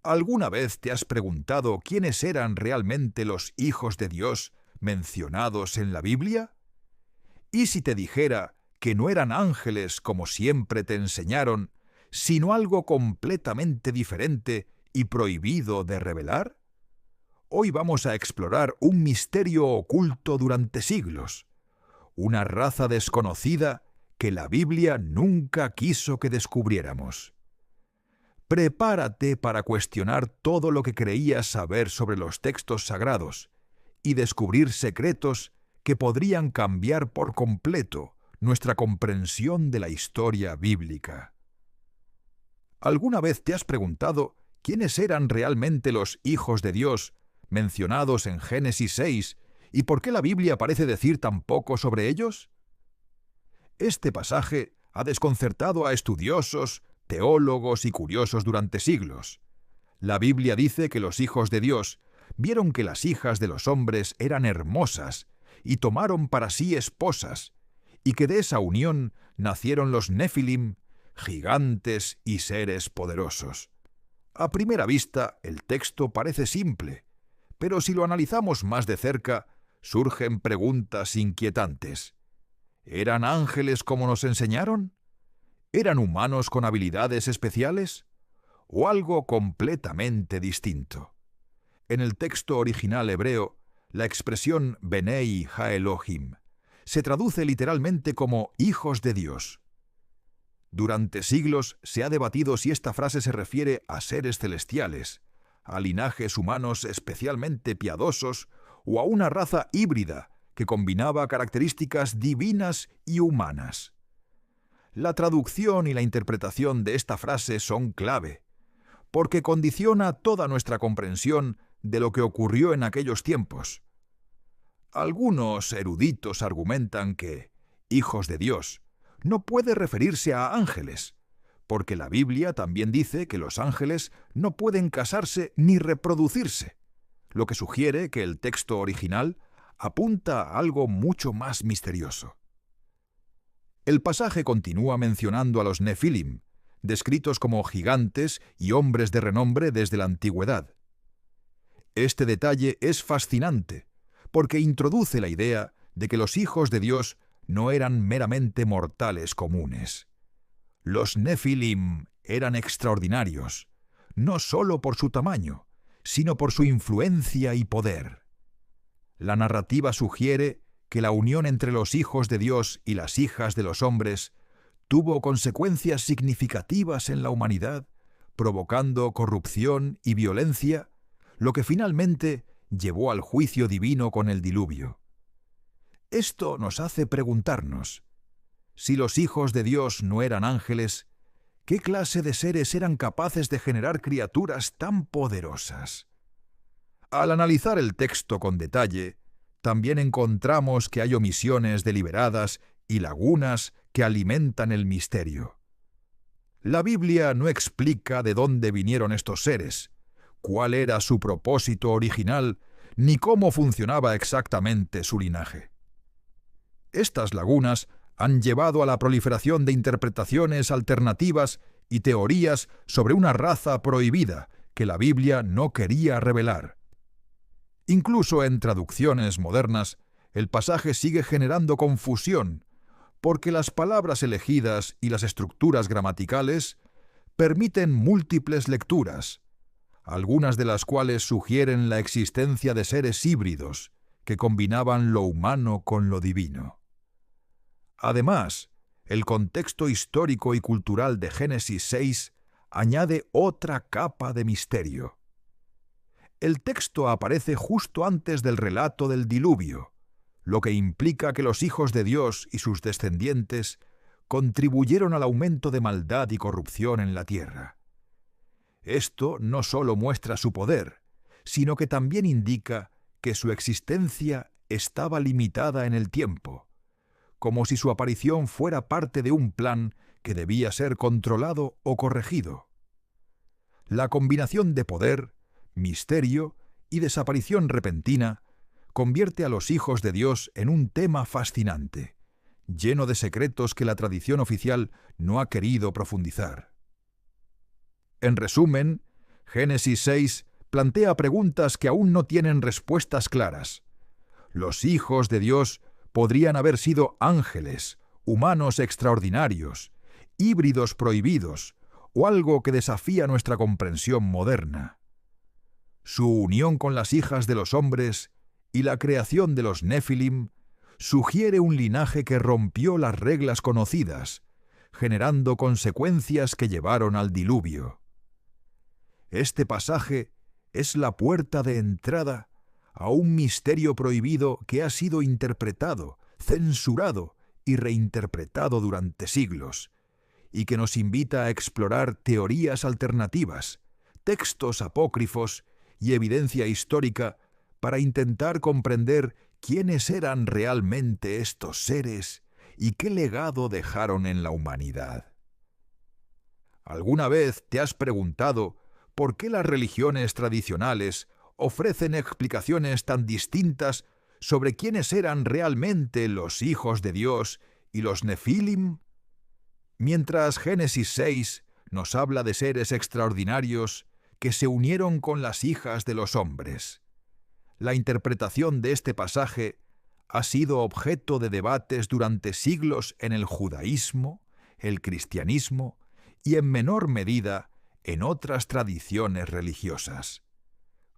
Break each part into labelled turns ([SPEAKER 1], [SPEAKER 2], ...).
[SPEAKER 1] ¿Alguna vez te has preguntado quiénes eran realmente los hijos de Dios mencionados en la Biblia? ¿Y si te dijera que no eran ángeles como siempre te enseñaron, sino algo completamente diferente y prohibido de revelar? Hoy vamos a explorar un misterio oculto durante siglos, una raza desconocida que la Biblia nunca quiso que descubriéramos. Prepárate para cuestionar todo lo que creías saber sobre los textos sagrados y descubrir secretos que podrían cambiar por completo nuestra comprensión de la historia bíblica. ¿Alguna vez te has preguntado quiénes eran realmente los hijos de Dios mencionados en Génesis 6 y por qué la Biblia parece decir tan poco sobre ellos? Este pasaje ha desconcertado a estudiosos, teólogos y curiosos durante siglos. La Biblia dice que los hijos de Dios vieron que las hijas de los hombres eran hermosas y tomaron para sí esposas, y que de esa unión nacieron los Nefilim, gigantes y seres poderosos. A primera vista, el texto parece simple, pero si lo analizamos más de cerca, surgen preguntas inquietantes. ¿Eran ángeles como nos enseñaron? ¿Eran humanos con habilidades especiales? ¿O algo completamente distinto? En el texto original hebreo, la expresión Benei Ha-Elohim se traduce literalmente como hijos de Dios. Durante siglos se ha debatido si esta frase se refiere a seres celestiales, a linajes humanos especialmente piadosos o a una raza híbrida que combinaba características divinas y humanas. La traducción y la interpretación de esta frase son clave, porque condiciona toda nuestra comprensión de lo que ocurrió en aquellos tiempos. Algunos eruditos argumentan que hijos de Dios no puede referirse a ángeles, porque la Biblia también dice que los ángeles no pueden casarse ni reproducirse, lo que sugiere que el texto original apunta a algo mucho más misterioso. El pasaje continúa mencionando a los Nefilim, descritos como gigantes y hombres de renombre desde la antigüedad. Este detalle es fascinante, porque introduce la idea de que los hijos de Dios no eran meramente mortales comunes. Los Nefilim eran extraordinarios, no solo por su tamaño, sino por su influencia y poder. La narrativa sugiere que la unión entre los hijos de Dios y las hijas de los hombres tuvo consecuencias significativas en la humanidad, provocando corrupción y violencia, lo que finalmente llevó al juicio divino con el diluvio. Esto nos hace preguntarnos, si los hijos de Dios no eran ángeles, ¿qué clase de seres eran capaces de generar criaturas tan poderosas? Al analizar el texto con detalle, también encontramos que hay omisiones deliberadas y lagunas que alimentan el misterio. La Biblia no explica de dónde vinieron estos seres, cuál era su propósito original, ni cómo funcionaba exactamente su linaje. Estas lagunas han llevado a la proliferación de interpretaciones alternativas y teorías sobre una raza prohibida que la Biblia no quería revelar. Incluso en traducciones modernas, el pasaje sigue generando confusión, porque las palabras elegidas y las estructuras gramaticales permiten múltiples lecturas, algunas de las cuales sugieren la existencia de seres híbridos que combinaban lo humano con lo divino. Además, el contexto histórico y cultural de Génesis 6 añade otra capa de misterio. El texto aparece justo antes del relato del diluvio, lo que implica que los hijos de Dios y sus descendientes contribuyeron al aumento de maldad y corrupción en la tierra. Esto no solo muestra su poder, sino que también indica que su existencia estaba limitada en el tiempo, como si su aparición fuera parte de un plan que debía ser controlado o corregido. La combinación de poder, misterio y desaparición repentina convierte a los hijos de Dios en un tema fascinante, lleno de secretos que la tradición oficial no ha querido profundizar. En resumen, Génesis 6 plantea preguntas que aún no tienen respuestas claras. Los hijos de Dios podrían haber sido ángeles, humanos extraordinarios, híbridos prohibidos, o algo que desafía nuestra comprensión moderna. Su unión con las hijas de los hombres y la creación de los Nefilim sugiere un linaje que rompió las reglas conocidas, generando consecuencias que llevaron al diluvio. Este pasaje es la puerta de entrada a un misterio prohibido que ha sido interpretado, censurado y reinterpretado durante siglos, y que nos invita a explorar teorías alternativas, textos apócrifos y evidencia histórica para intentar comprender quiénes eran realmente estos seres y qué legado dejaron en la humanidad. ¿Alguna vez te has preguntado por qué las religiones tradicionales ofrecen explicaciones tan distintas sobre quiénes eran realmente los hijos de Dios y los Nefilim? Mientras Génesis 6 nos habla de seres extraordinarios que se unieron con las hijas de los hombres, la interpretación de este pasaje ha sido objeto de debates durante siglos en el judaísmo, el cristianismo y, en menor medida, en otras tradiciones religiosas.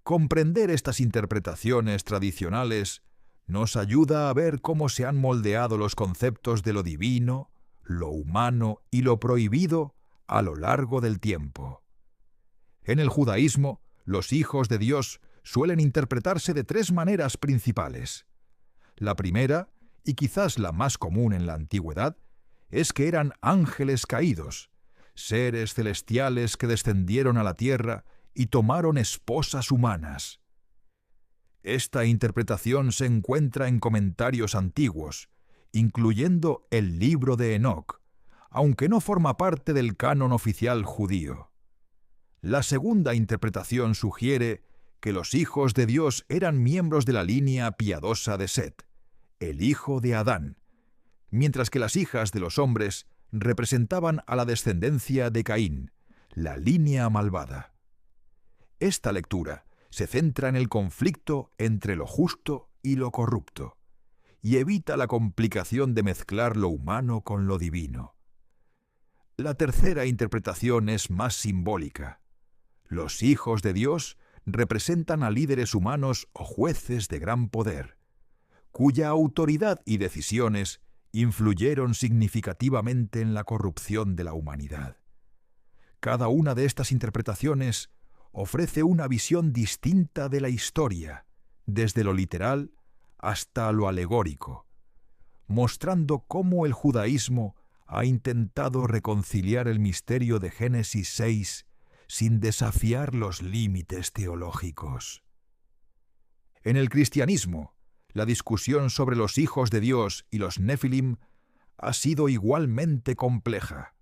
[SPEAKER 1] Comprender estas interpretaciones tradicionales nos ayuda a ver cómo se han moldeado los conceptos de lo divino, lo humano y lo prohibido a lo largo del tiempo. En el judaísmo, los hijos de Dios suelen interpretarse de tres maneras principales. La primera, y quizás la más común en la antigüedad, es que eran ángeles caídos, seres celestiales que descendieron a la tierra y tomaron esposas humanas. Esta interpretación se encuentra en comentarios antiguos, incluyendo el libro de Enoc, aunque no forma parte del canon oficial judío. La segunda interpretación sugiere que los hijos de Dios eran miembros de la línea piadosa de Set, el hijo de Adán, mientras que las hijas de los hombres representaban a la descendencia de Caín, la línea malvada. Esta lectura se centra en el conflicto entre lo justo y lo corrupto, y evita la complicación de mezclar lo humano con lo divino. La tercera interpretación es más simbólica. Los hijos de Dios representan a líderes humanos o jueces de gran poder, cuya autoridad y decisiones influyeron significativamente en la corrupción de la humanidad. Cada una de estas interpretaciones ofrece una visión distinta de la historia, desde lo literal hasta lo alegórico, mostrando cómo el judaísmo ha intentado reconciliar el misterio de Génesis 6 sin desafiar los límites teológicos. En el cristianismo, la discusión sobre los hijos de Dios y los Nefilim ha sido igualmente compleja.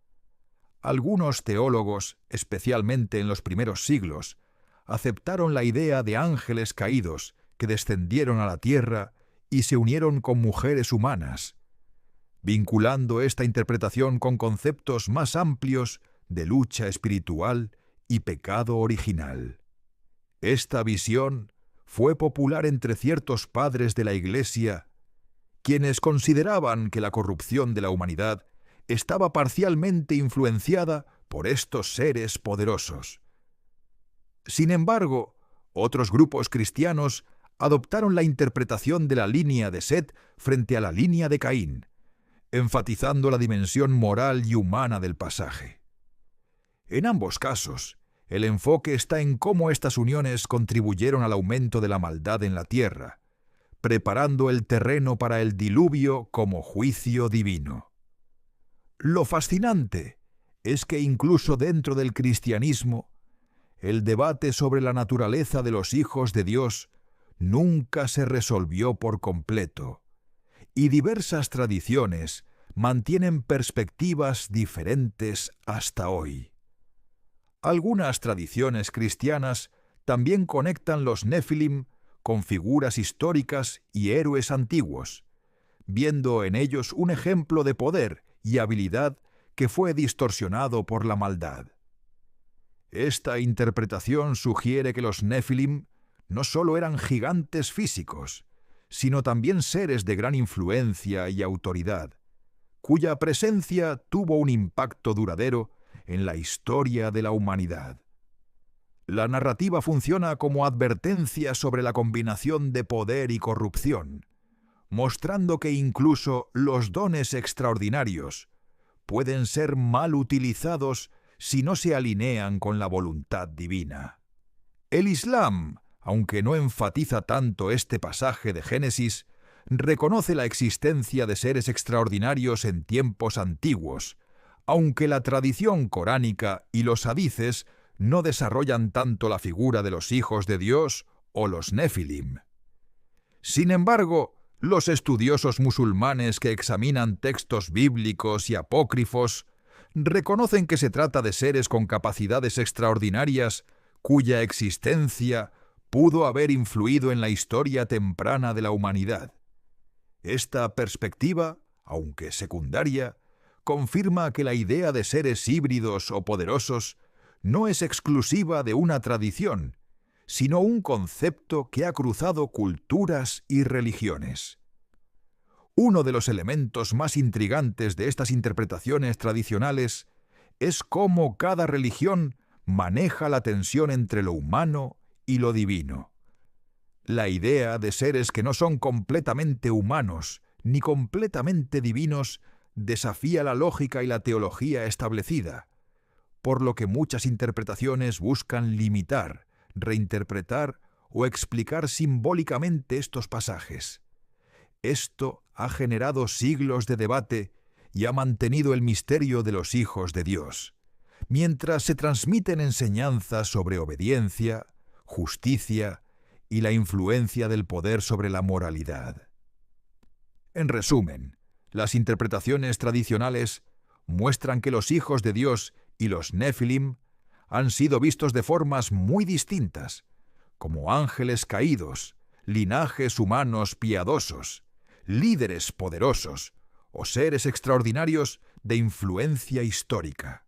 [SPEAKER 1] Algunos teólogos, especialmente en los primeros siglos, aceptaron la idea de ángeles caídos que descendieron a la tierra y se unieron con mujeres humanas, vinculando esta interpretación con conceptos más amplios de lucha espiritual y pecado original. Esta visión fue popular entre ciertos padres de la Iglesia, quienes consideraban que la corrupción de la humanidad estaba parcialmente influenciada por estos seres poderosos. Sin embargo, otros grupos cristianos adoptaron la interpretación de la línea de Set frente a la línea de Caín, enfatizando la dimensión moral y humana del pasaje. En ambos casos, el enfoque está en cómo estas uniones contribuyeron al aumento de la maldad en la tierra, preparando el terreno para el diluvio como juicio divino. Lo fascinante es que incluso dentro del cristianismo, el debate sobre la naturaleza de los hijos de Dios nunca se resolvió por completo, y diversas tradiciones mantienen perspectivas diferentes hasta hoy. Algunas tradiciones cristianas también conectan los Nefilim con figuras históricas y héroes antiguos, viendo en ellos un ejemplo de poder y habilidad que fue distorsionado por la maldad. Esta interpretación sugiere que los Nefilim no solo eran gigantes físicos, sino también seres de gran influencia y autoridad, cuya presencia tuvo un impacto duradero en la historia de la humanidad. La narrativa funciona como advertencia sobre la combinación de poder y corrupción, mostrando que incluso los dones extraordinarios pueden ser mal utilizados si no se alinean con la voluntad divina. El Islam, aunque no enfatiza tanto este pasaje de Génesis, reconoce la existencia de seres extraordinarios en tiempos antiguos, aunque la tradición coránica y los hadices no desarrollan tanto la figura de los hijos de Dios o los Nefilim. Sin embargo, los estudiosos musulmanes que examinan textos bíblicos y apócrifos reconocen que se trata de seres con capacidades extraordinarias cuya existencia pudo haber influido en la historia temprana de la humanidad. Esta perspectiva, aunque secundaria, confirma que la idea de seres híbridos o poderosos no es exclusiva de una tradición, sino un concepto que ha cruzado culturas y religiones. Uno de los elementos más intrigantes de estas interpretaciones tradicionales es cómo cada religión maneja la tensión entre lo humano y lo divino. La idea de seres que no son completamente humanos ni completamente divinos desafía la lógica y la teología establecida, por lo que muchas interpretaciones buscan limitar, reinterpretar o explicar simbólicamente estos pasajes. Esto ha generado siglos de debate y ha mantenido el misterio de los hijos de Dios, mientras se transmiten enseñanzas sobre obediencia, justicia y la influencia del poder sobre la moralidad. En resumen, las interpretaciones tradicionales muestran que los hijos de Dios y los Nefilim han sido vistos de formas muy distintas, como ángeles caídos, linajes humanos piadosos, líderes poderosos o seres extraordinarios de influencia histórica.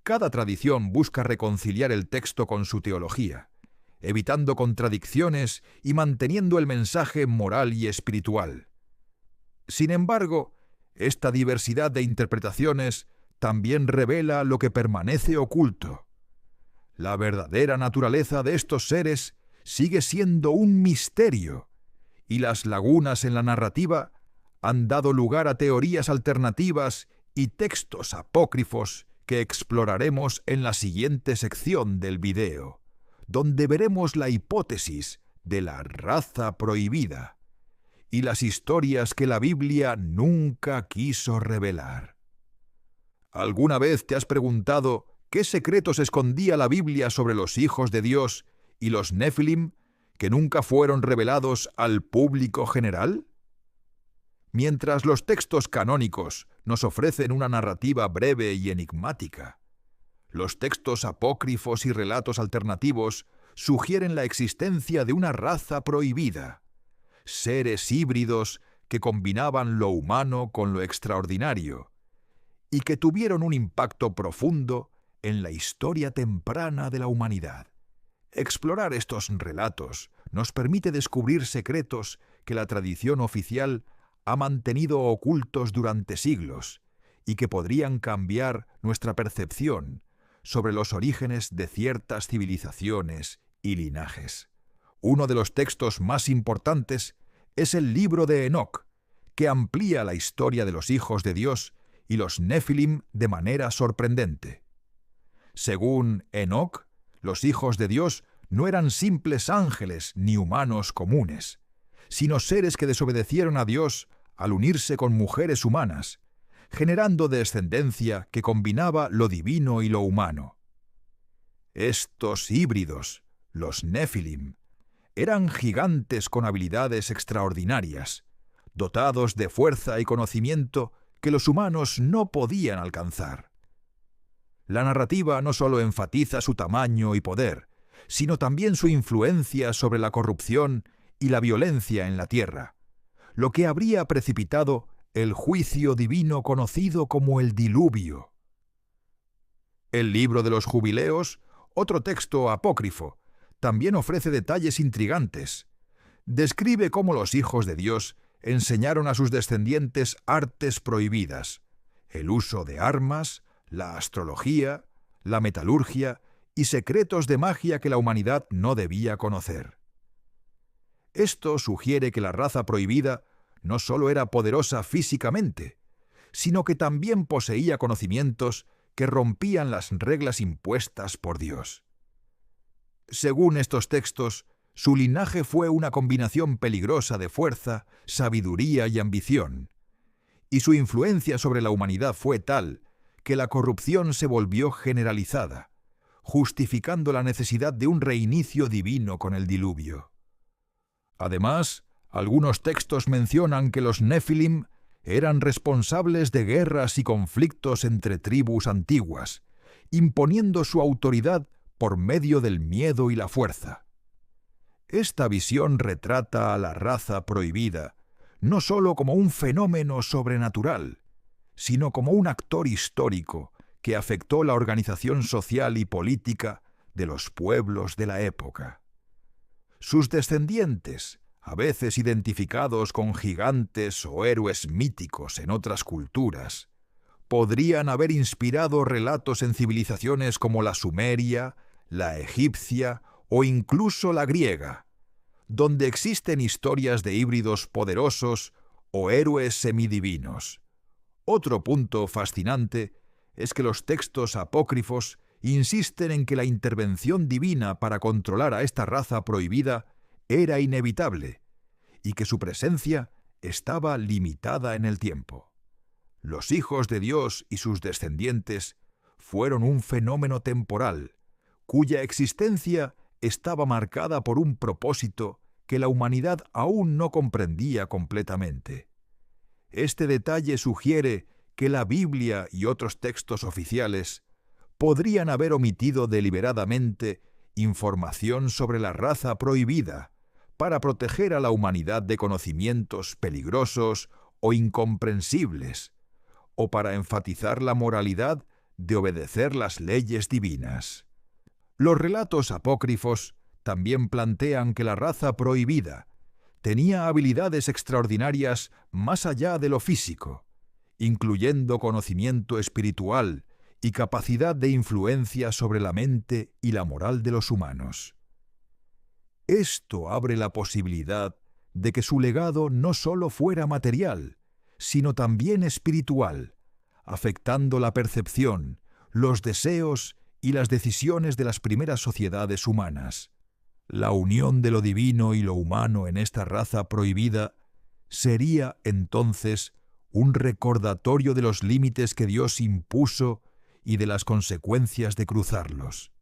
[SPEAKER 1] Cada tradición busca reconciliar el texto con su teología, evitando contradicciones y manteniendo el mensaje moral y espiritual. Sin embargo, esta diversidad de interpretaciones también revela lo que permanece oculto. La verdadera naturaleza de estos seres sigue siendo un misterio, y las lagunas en la narrativa han dado lugar a teorías alternativas y textos apócrifos que exploraremos en la siguiente sección del video, donde veremos la hipótesis de la raza prohibida y las historias que la Biblia nunca quiso revelar. ¿Alguna vez te has preguntado qué secretos escondía la Biblia sobre los hijos de Dios y los Nefilim que nunca fueron revelados al público general? Mientras los textos canónicos nos ofrecen una narrativa breve y enigmática, los textos apócrifos y relatos alternativos sugieren la existencia de una raza prohibida, seres híbridos que combinaban lo humano con lo extraordinario y que tuvieron un impacto profundo en la historia temprana de la humanidad. Explorar estos relatos nos permite descubrir secretos que la tradición oficial ha mantenido ocultos durante siglos y que podrían cambiar nuestra percepción sobre los orígenes de ciertas civilizaciones y linajes. Uno de los textos más importantes es el libro de Enoc, que amplía la historia de los hijos de Dios y los Nefilim de manera sorprendente. Según Enoc, los hijos de Dios no eran simples ángeles ni humanos comunes, sino seres que desobedecieron a Dios al unirse con mujeres humanas, generando descendencia que combinaba lo divino y lo humano. Estos híbridos, los Nefilim, eran gigantes con habilidades extraordinarias, dotados de fuerza y conocimiento que los humanos no podían alcanzar. La narrativa no solo enfatiza su tamaño y poder, sino también su influencia sobre la corrupción y la violencia en la tierra, lo que habría precipitado el juicio divino conocido como el diluvio. El libro de los Jubileos, otro texto apócrifo, también ofrece detalles intrigantes. Describe cómo los hijos de Dios enseñaron a sus descendientes artes prohibidas, el uso de armas, la astrología, la metalurgia y secretos de magia que la humanidad no debía conocer. Esto sugiere que la raza prohibida no solo era poderosa físicamente, sino que también poseía conocimientos que rompían las reglas impuestas por Dios. Según estos textos, su linaje fue una combinación peligrosa de fuerza, sabiduría y ambición, y su influencia sobre la humanidad fue tal que la corrupción se volvió generalizada, justificando la necesidad de un reinicio divino con el diluvio. Además, algunos textos mencionan que los Nefilim eran responsables de guerras y conflictos entre tribus antiguas, imponiendo su autoridad por medio del miedo y la fuerza. Esta visión retrata a la raza prohibida no solo como un fenómeno sobrenatural, sino como un actor histórico que afectó la organización social y política de los pueblos de la época. Sus descendientes, a veces identificados con gigantes o héroes míticos en otras culturas, podrían haber inspirado relatos en civilizaciones como la sumeria, la egipcia o incluso la griega, donde existen historias de híbridos poderosos o héroes semidivinos. Otro punto fascinante es que los textos apócrifos insisten en que la intervención divina para controlar a esta raza prohibida era inevitable y que su presencia estaba limitada en el tiempo. Los hijos de Dios y sus descendientes fueron un fenómeno temporal, cuya existencia estaba marcada por un propósito que la humanidad aún no comprendía completamente. Este detalle sugiere que la Biblia y otros textos oficiales podrían haber omitido deliberadamente información sobre la raza prohibida para proteger a la humanidad de conocimientos peligrosos o incomprensibles, o para enfatizar la moralidad de obedecer las leyes divinas. Los relatos apócrifos también plantean que la raza prohibida tenía habilidades extraordinarias más allá de lo físico, incluyendo conocimiento espiritual y capacidad de influencia sobre la mente y la moral de los humanos. Esto abre la posibilidad de que su legado no solo fuera material, sino también espiritual, afectando la percepción, los deseos y las decisiones de las primeras sociedades humanas. La unión de lo divino y lo humano en esta raza prohibida sería, entonces, un recordatorio de los límites que Dios impuso y de las consecuencias de cruzarlos.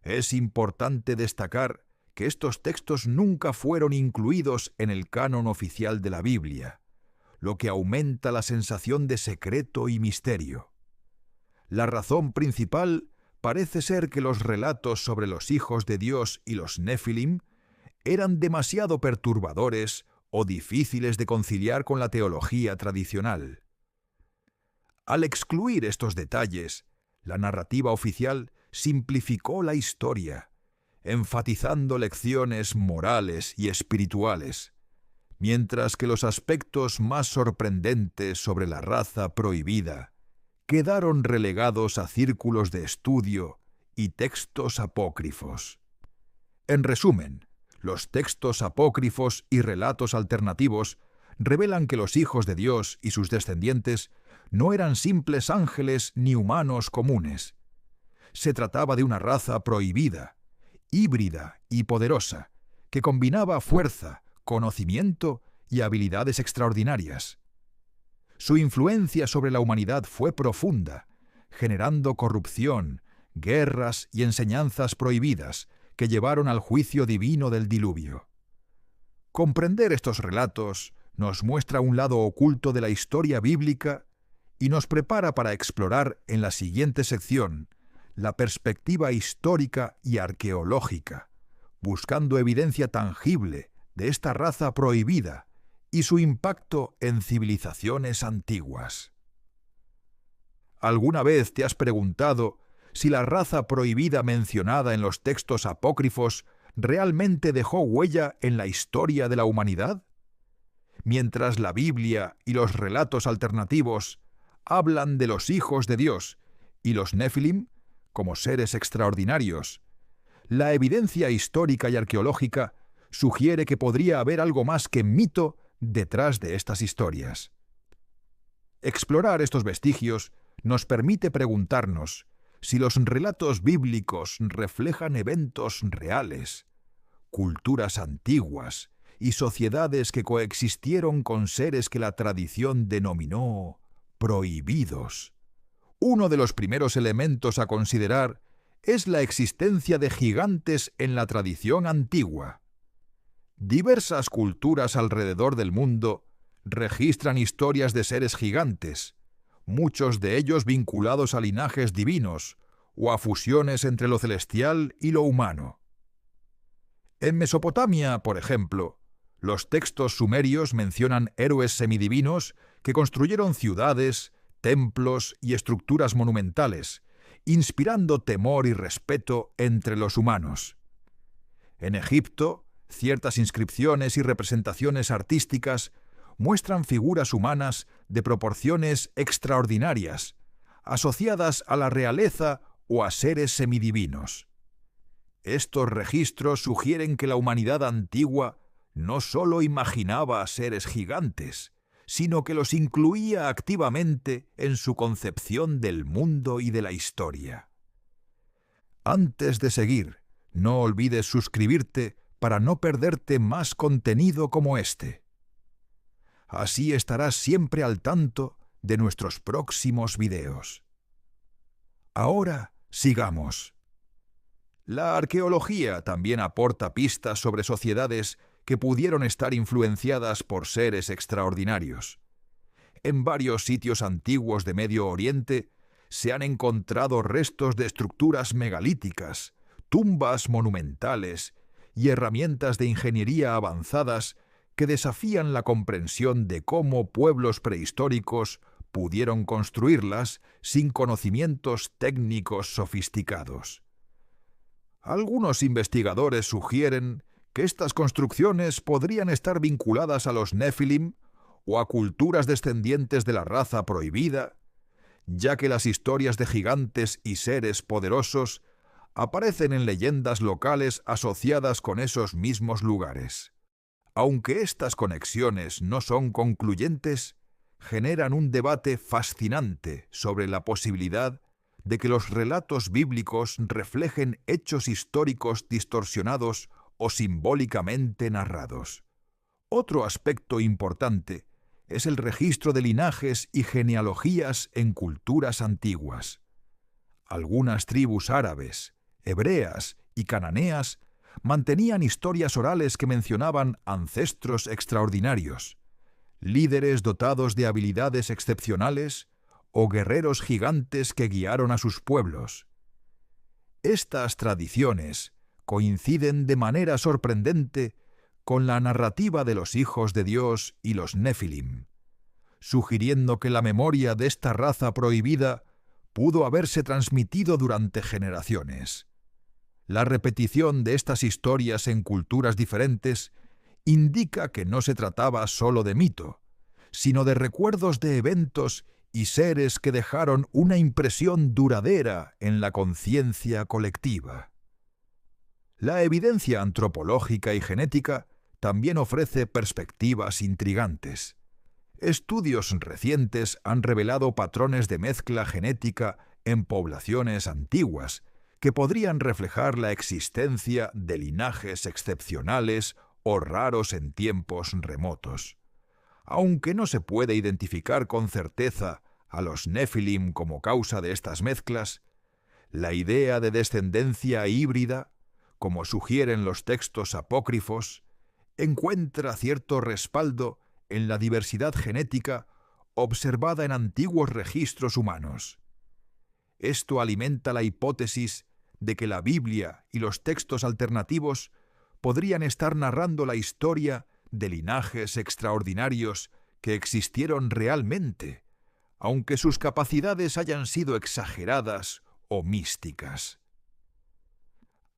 [SPEAKER 1] Es importante destacar que estos textos nunca fueron incluidos en el canon oficial de la Biblia, lo que aumenta la sensación de secreto y misterio. La razón principal parece ser que los relatos sobre los hijos de Dios y los Nefilim eran demasiado perturbadores o difíciles de conciliar con la teología tradicional. Al excluir estos detalles, la narrativa oficial simplificó la historia, enfatizando lecciones morales y espirituales, mientras que los aspectos más sorprendentes sobre la raza prohibida quedaron relegados a círculos de estudio y textos apócrifos. En resumen, los textos apócrifos y relatos alternativos revelan que los hijos de Dios y sus descendientes no eran simples ángeles ni humanos comunes. Se trataba de una raza prohibida, híbrida y poderosa, que combinaba fuerza, conocimiento y habilidades extraordinarias. Su influencia sobre la humanidad fue profunda, generando corrupción, guerras y enseñanzas prohibidas que llevaron al juicio divino del diluvio. Comprender estos relatos nos muestra un lado oculto de la historia bíblica y nos prepara para explorar en la siguiente sección la perspectiva histórica y arqueológica, buscando evidencia tangible de esta raza prohibida y su impacto en civilizaciones antiguas. ¿Alguna vez te has preguntado si la raza prohibida mencionada en los textos apócrifos realmente dejó huella en la historia de la humanidad? Mientras la Biblia y los relatos alternativos hablan de los hijos de Dios y los Nefilim como seres extraordinarios, la evidencia histórica y arqueológica sugiere que podría haber algo más que mito detrás de estas historias. Explorar estos vestigios nos permite preguntarnos si los relatos bíblicos reflejan eventos reales, culturas antiguas y sociedades que coexistieron con seres que la tradición denominó prohibidos. Uno de los primeros elementos a considerar es la existencia de gigantes en la tradición antigua. Diversas culturas alrededor del mundo registran historias de seres gigantes, muchos de ellos vinculados a linajes divinos o a fusiones entre lo celestial y lo humano. En Mesopotamia, por ejemplo, los textos sumerios mencionan héroes semidivinos que construyeron ciudades, templos y estructuras monumentales, inspirando temor y respeto entre los humanos. En Egipto, ciertas inscripciones y representaciones artísticas muestran figuras humanas de proporciones extraordinarias, asociadas a la realeza o a seres semidivinos. Estos registros sugieren que la humanidad antigua no solo imaginaba a seres gigantes, sino que los incluía activamente en su concepción del mundo y de la historia. Antes de seguir, no olvides suscribirte para no perderte más contenido como este. Así estarás siempre al tanto de nuestros próximos videos. Ahora, sigamos. La arqueología también aporta pistas sobre sociedades que pudieron estar influenciadas por seres extraordinarios. En varios sitios antiguos de Medio Oriente se han encontrado restos de estructuras megalíticas, tumbas monumentales y herramientas de ingeniería avanzadas que desafían la comprensión de cómo pueblos prehistóricos pudieron construirlas sin conocimientos técnicos sofisticados. Algunos investigadores sugieren que estas construcciones podrían estar vinculadas a los Nefilim o a culturas descendientes de la raza prohibida, ya que las historias de gigantes y seres poderosos aparecen en leyendas locales asociadas con esos mismos lugares. Aunque estas conexiones no son concluyentes, generan un debate fascinante sobre la posibilidad de que los relatos bíblicos reflejen hechos históricos distorsionados o simbólicamente narrados. Otro aspecto importante es el registro de linajes y genealogías en culturas antiguas. Algunas tribus árabes, hebreas y cananeas mantenían historias orales que mencionaban ancestros extraordinarios, líderes dotados de habilidades excepcionales o guerreros gigantes que guiaron a sus pueblos. Estas tradiciones coinciden de manera sorprendente con la narrativa de los hijos de Dios y los Nefilim, sugiriendo que la memoria de esta raza prohibida pudo haberse transmitido durante generaciones. La repetición de estas historias en culturas diferentes indica que no se trataba solo de mito, sino de recuerdos de eventos y seres que dejaron una impresión duradera en la conciencia colectiva. La evidencia antropológica y genética también ofrece perspectivas intrigantes. Estudios recientes han revelado patrones de mezcla genética en poblaciones antiguas que podrían reflejar la existencia de linajes excepcionales o raros en tiempos remotos. Aunque no se puede identificar con certeza a los Nefilim como causa de estas mezclas, la idea de descendencia híbrida, como sugieren los textos apócrifos, encuentra cierto respaldo en la diversidad genética observada en antiguos registros humanos. Esto alimenta la hipótesis de que la Biblia y los textos alternativos podrían estar narrando la historia de linajes extraordinarios que existieron realmente, aunque sus capacidades hayan sido exageradas o místicas.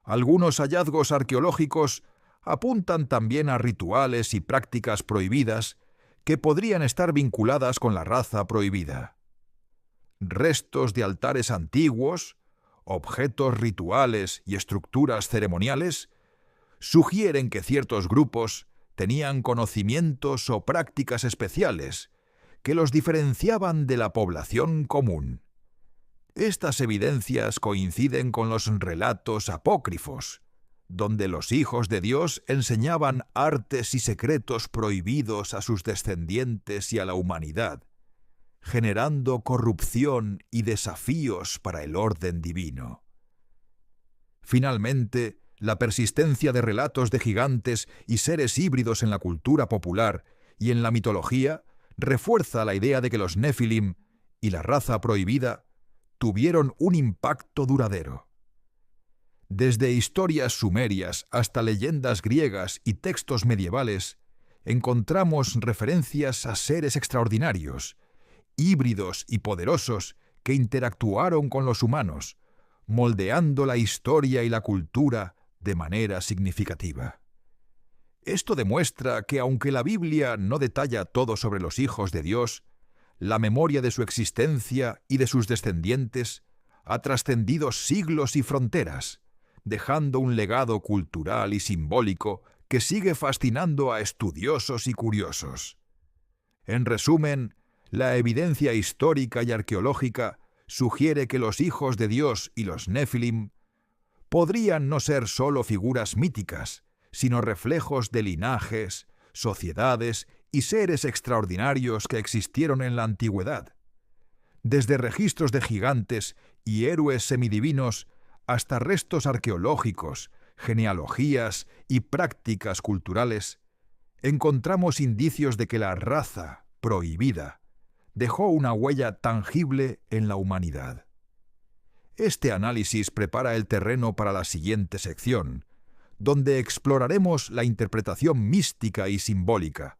[SPEAKER 1] Algunos hallazgos arqueológicos apuntan también a rituales y prácticas prohibidas que podrían estar vinculadas con la raza prohibida. Restos de altares antiguos, objetos rituales y estructuras ceremoniales sugieren que ciertos grupos tenían conocimientos o prácticas especiales que los diferenciaban de la población común. Estas evidencias coinciden con los relatos apócrifos, donde los hijos de Dios enseñaban artes y secretos prohibidos a sus descendientes y a la humanidad, generando corrupción y desafíos para el orden divino. Finalmente, la persistencia de relatos de gigantes y seres híbridos en la cultura popular y en la mitología refuerza la idea de que los Nefilim y la raza prohibida tuvieron un impacto duradero. Desde historias sumerias hasta leyendas griegas y textos medievales, encontramos referencias a seres extraordinarios, híbridos y poderosos que interactuaron con los humanos, moldeando la historia y la cultura de manera significativa. Esto demuestra que aunque la Biblia no detalla todo sobre los hijos de Dios, la memoria de su existencia y de sus descendientes ha trascendido siglos y fronteras, dejando un legado cultural y simbólico que sigue fascinando a estudiosos y curiosos. En resumen, la evidencia histórica y arqueológica sugiere que los hijos de Dios y los Nefilim podrían no ser solo figuras míticas, sino reflejos de linajes, sociedades y seres extraordinarios que existieron en la antigüedad. Desde registros de gigantes y héroes semidivinos hasta restos arqueológicos, genealogías y prácticas culturales, encontramos indicios de que la raza prohibida dejó una huella tangible en la humanidad. Este análisis prepara el terreno para la siguiente sección, donde exploraremos la interpretación mística y simbólica,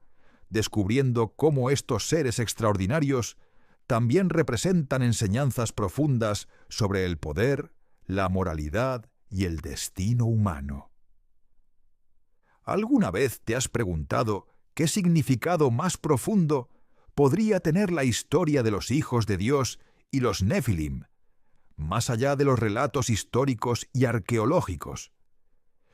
[SPEAKER 1] descubriendo cómo estos seres extraordinarios también representan enseñanzas profundas sobre el poder, la moralidad y el destino humano. ¿Alguna vez te has preguntado qué significado más profundo podría tener la historia de los hijos de Dios y los Nefilim, más allá de los relatos históricos y arqueológicos?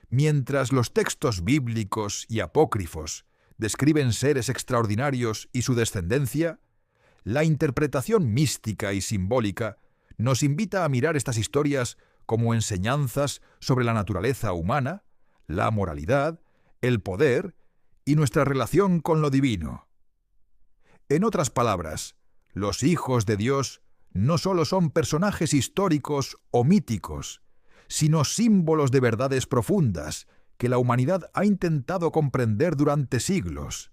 [SPEAKER 1] Mientras los textos bíblicos y apócrifos describen seres extraordinarios y su descendencia, la interpretación mística y simbólica nos invita a mirar estas historias como enseñanzas sobre la naturaleza humana, la moralidad, el poder y nuestra relación con lo divino. En otras palabras, los hijos de Dios no solo son personajes históricos o míticos, sino símbolos de verdades profundas que la humanidad ha intentado comprender durante siglos.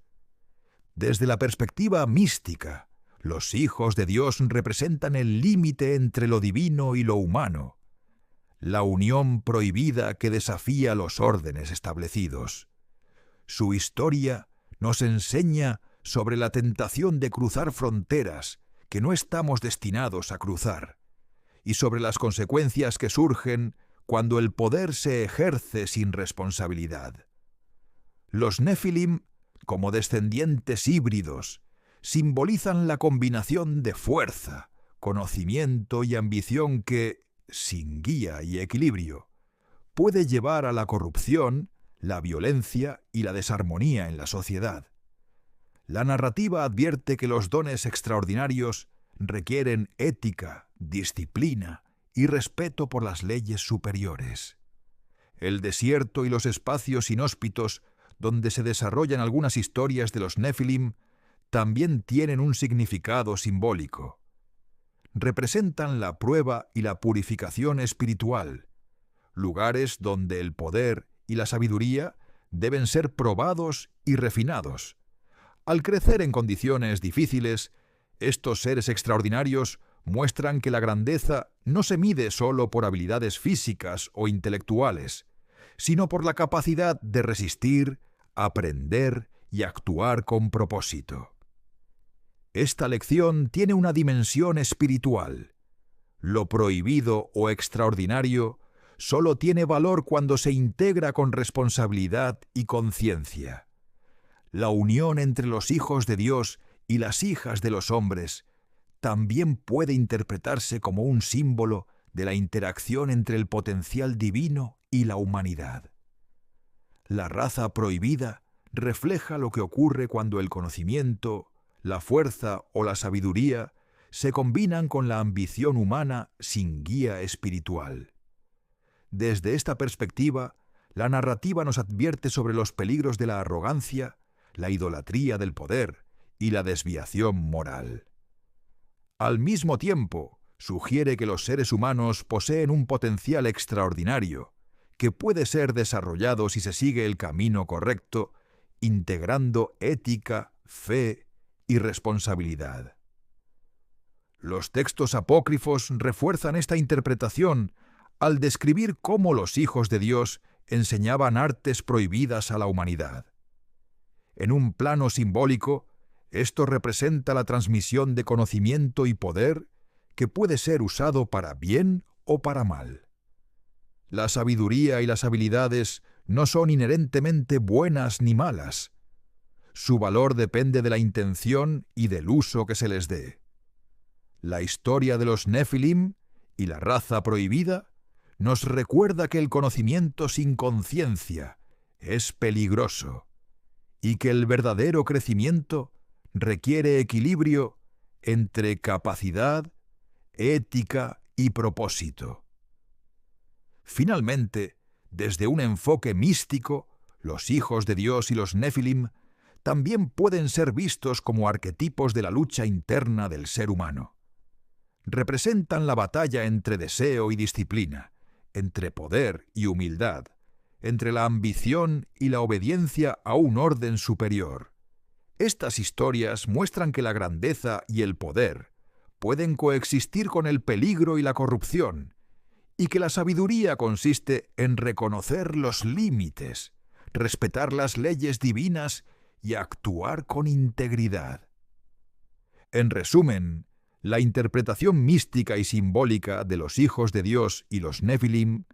[SPEAKER 1] Desde la perspectiva mística, los hijos de Dios representan el límite entre lo divino y lo humano, la unión prohibida que desafía los órdenes establecidos. Su historia nos enseña sobre la tentación de cruzar fronteras que no estamos destinados a cruzar, y sobre las consecuencias que surgen cuando el poder se ejerce sin responsabilidad. Los Nefilim, como descendientes híbridos, simbolizan la combinación de fuerza, conocimiento y ambición que, sin guía y equilibrio, puede llevar a la corrupción, la violencia y la desarmonía en la sociedad. La narrativa advierte que los dones extraordinarios requieren ética, disciplina y respeto por las leyes superiores. El desierto y los espacios inhóspitos donde se desarrollan algunas historias de los Nefilim también tienen un significado simbólico. Representan la prueba y la purificación espiritual, lugares donde el poder y la sabiduría deben ser probados y refinados. Al crecer en condiciones difíciles, estos seres extraordinarios muestran que la grandeza no se mide solo por habilidades físicas o intelectuales, sino por la capacidad de resistir, aprender y actuar con propósito. Esta lección tiene una dimensión espiritual. Lo prohibido o extraordinario solo tiene valor cuando se integra con responsabilidad y conciencia. La unión entre los hijos de Dios y las hijas de los hombres también puede interpretarse como un símbolo de la interacción entre el potencial divino y la humanidad. La raza prohibida refleja lo que ocurre cuando el conocimiento, la fuerza o la sabiduría se combinan con la ambición humana sin guía espiritual. Desde esta perspectiva, la narrativa nos advierte sobre los peligros de la arrogancia, la idolatría del poder y la desviación moral. Al mismo tiempo, sugiere que los seres humanos poseen un potencial extraordinario, que puede ser desarrollado si se sigue el camino correcto, integrando ética, fe y responsabilidad. Los textos apócrifos refuerzan esta interpretación al describir cómo los hijos de Dios enseñaban artes prohibidas a la humanidad. En un plano simbólico, esto representa la transmisión de conocimiento y poder que puede ser usado para bien o para mal. La sabiduría y las habilidades no son inherentemente buenas ni malas. Su valor depende de la intención y del uso que se les dé. La historia de los Nefilim y la raza prohibida nos recuerda que el conocimiento sin conciencia es peligroso y que el verdadero crecimiento requiere equilibrio entre capacidad, ética y propósito. Finalmente, desde un enfoque místico, los hijos de Dios y los Nefilim también pueden ser vistos como arquetipos de la lucha interna del ser humano. Representan la batalla entre deseo y disciplina, entre poder y humildad, entre la ambición y la obediencia a un orden superior. Estas historias muestran que la grandeza y el poder pueden coexistir con el peligro y la corrupción, y que la sabiduría consiste en reconocer los límites, respetar las leyes divinas y actuar con integridad. En resumen, la interpretación mística y simbólica de los hijos de Dios y los Nefilim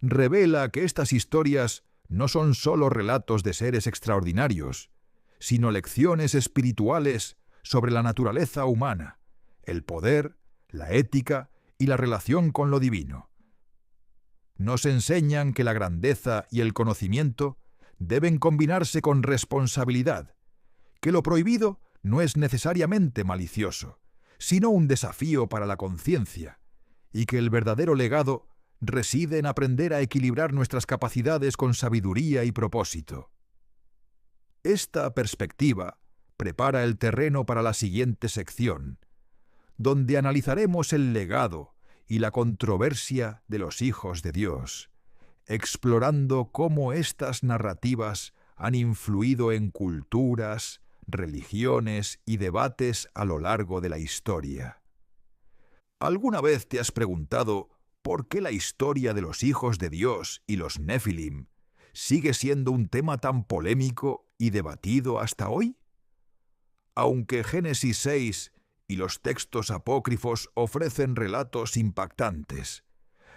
[SPEAKER 1] revela que estas historias no son solo relatos de seres extraordinarios, sino lecciones espirituales sobre la naturaleza humana, el poder, la ética y la relación con lo divino. Nos enseñan que la grandeza y el conocimiento deben combinarse con responsabilidad, que lo prohibido no es necesariamente malicioso, sino un desafío para la conciencia, y que el verdadero legado reside en aprender a equilibrar nuestras capacidades con sabiduría y propósito. Esta perspectiva prepara el terreno para la siguiente sección, donde analizaremos el legado y la controversia de los hijos de Dios, explorando cómo estas narrativas han influido en culturas, religiones y debates a lo largo de la historia. ¿Alguna vez te has preguntado por qué la historia de los hijos de Dios y los Nefilim sigue siendo un tema tan polémico y debatido hasta hoy? Aunque Génesis 6 y los textos apócrifos ofrecen relatos impactantes,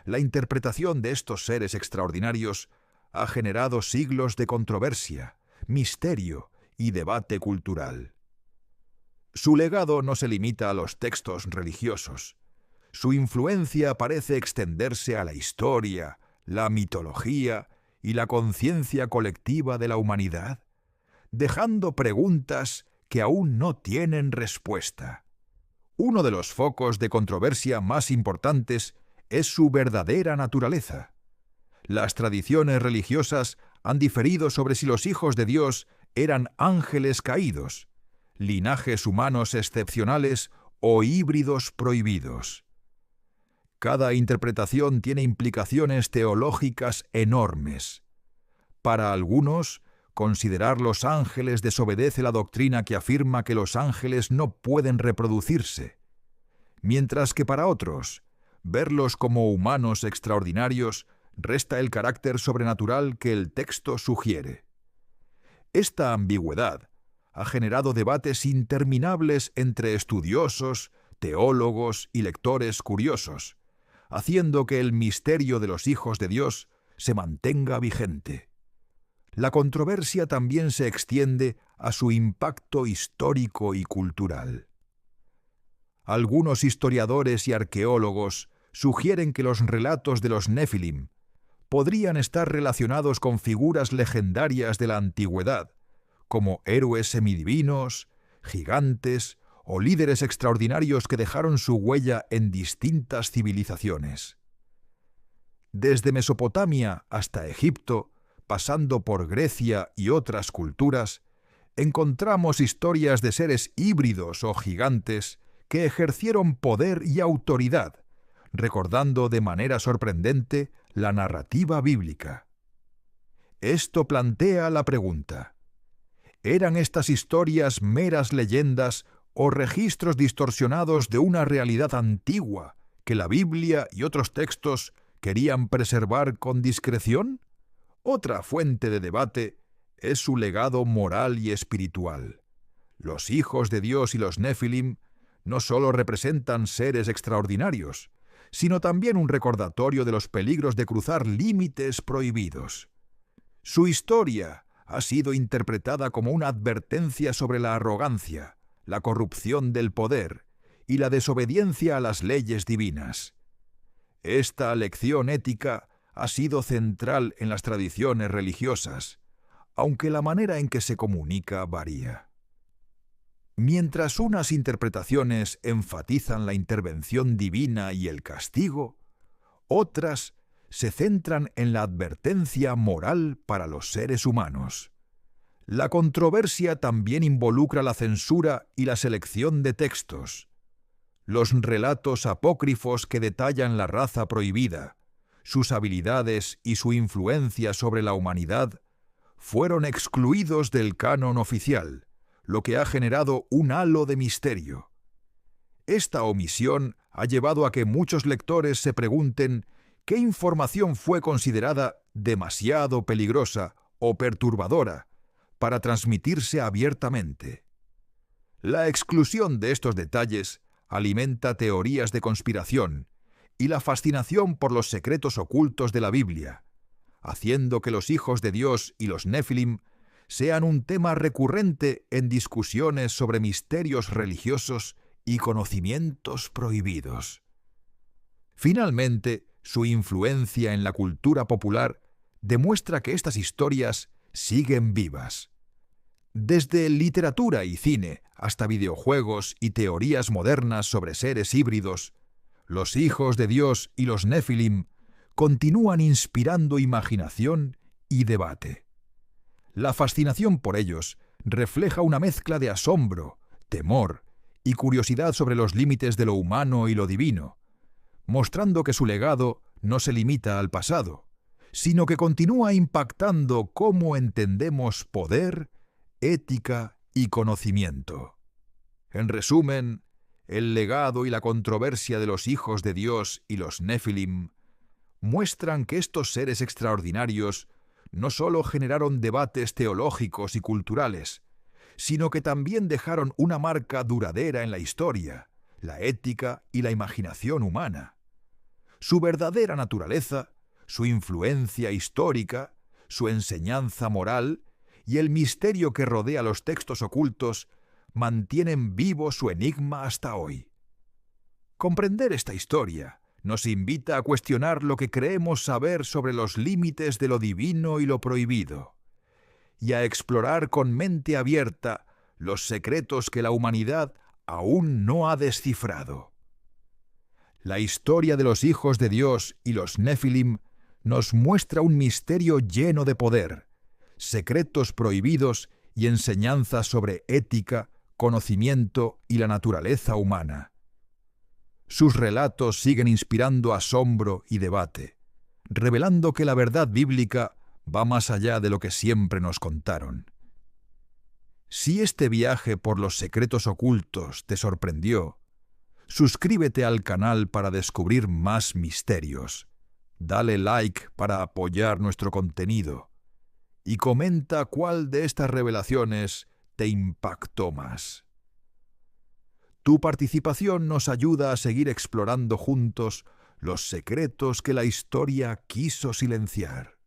[SPEAKER 1] la interpretación de estos seres extraordinarios ha generado siglos de controversia, misterio y debate cultural. Su legado no se limita a los textos religiosos. Su influencia parece extenderse a la historia, la mitología y la conciencia colectiva de la humanidad, dejando preguntas que aún no tienen respuesta. Uno de los focos de controversia más importantes es su verdadera naturaleza. Las tradiciones religiosas han diferido sobre si los hijos de Dios eran ángeles caídos, linajes humanos excepcionales o híbridos prohibidos. Cada interpretación tiene implicaciones teológicas enormes. Para algunos, considerar los ángeles desobedece la doctrina que afirma que los ángeles no pueden reproducirse, mientras que para otros, verlos como humanos extraordinarios resta el carácter sobrenatural que el texto sugiere. Esta ambigüedad ha generado debates interminables entre estudiosos, teólogos y lectores curiosos, haciendo que el misterio de los hijos de Dios se mantenga vigente. La controversia también se extiende a su impacto histórico y cultural. Algunos historiadores y arqueólogos sugieren que los relatos de los Nefilim podrían estar relacionados con figuras legendarias de la antigüedad, como héroes semidivinos, gigantes o líderes extraordinarios que dejaron su huella en distintas civilizaciones. Desde Mesopotamia hasta Egipto, pasando por Grecia y otras culturas, encontramos historias de seres híbridos o gigantes que ejercieron poder y autoridad, recordando de manera sorprendente la narrativa bíblica. Esto plantea la pregunta: ¿eran estas historias meras leyendas o registros distorsionados de una realidad antigua que la Biblia y otros textos querían preservar con discreción? Otra fuente de debate es su legado moral y espiritual. Los hijos de Dios y los Nefilim no solo representan seres extraordinarios, sino también un recordatorio de los peligros de cruzar límites prohibidos. Su historia ha sido interpretada como una advertencia sobre la arrogancia, la corrupción del poder y la desobediencia a las leyes divinas. Esta lección ética ha sido central en las tradiciones religiosas, aunque la manera en que se comunica varía. Mientras unas interpretaciones enfatizan la intervención divina y el castigo, otras se centran en la advertencia moral para los seres humanos. La controversia también involucra la censura y la selección de textos. Los relatos apócrifos que detallan la raza prohibida, sus habilidades y su influencia sobre la humanidad fueron excluidos del canon oficial, lo que ha generado un halo de misterio. Esta omisión ha llevado a que muchos lectores se pregunten qué información fue considerada demasiado peligrosa o perturbadora para transmitirse abiertamente. La exclusión de estos detalles alimenta teorías de conspiración y la fascinación por los secretos ocultos de la Biblia, haciendo que los hijos de Dios y los Nefilim sean un tema recurrente en discusiones sobre misterios religiosos y conocimientos prohibidos. Finalmente, su influencia en la cultura popular demuestra que estas historias siguen vivas. Desde literatura y cine hasta videojuegos y teorías modernas sobre seres híbridos, los hijos de Dios y los Nefilim continúan inspirando imaginación y debate. La fascinación por ellos refleja una mezcla de asombro, temor y curiosidad sobre los límites de lo humano y lo divino, mostrando que su legado no se limita al pasado, sino que continúa impactando cómo entendemos poder, ética y conocimiento. En resumen, el legado y la controversia de los hijos de Dios y los Nefilim muestran que estos seres extraordinarios no solo generaron debates teológicos y culturales, sino que también dejaron una marca duradera en la historia, la ética y la imaginación humana. Su verdadera naturaleza, su influencia histórica, su enseñanza moral y el misterio que rodea los textos ocultos mantienen vivo su enigma hasta hoy. Comprender esta historia nos invita a cuestionar lo que creemos saber sobre los límites de lo divino y lo prohibido, y a explorar con mente abierta los secretos que la humanidad aún no ha descifrado. La historia de los hijos de Dios y los Nefilim nos muestra un misterio lleno de poder, secretos prohibidos y enseñanzas sobre ética, conocimiento y la naturaleza humana. Sus relatos siguen inspirando asombro y debate, revelando que la verdad bíblica va más allá de lo que siempre nos contaron. Si este viaje por los secretos ocultos te sorprendió, suscríbete al canal para descubrir más misterios. Dale like para apoyar nuestro contenido y comenta cuál de estas revelaciones te impactó más? Tu participación nos ayuda a seguir explorando juntos los secretos que la historia quiso silenciar.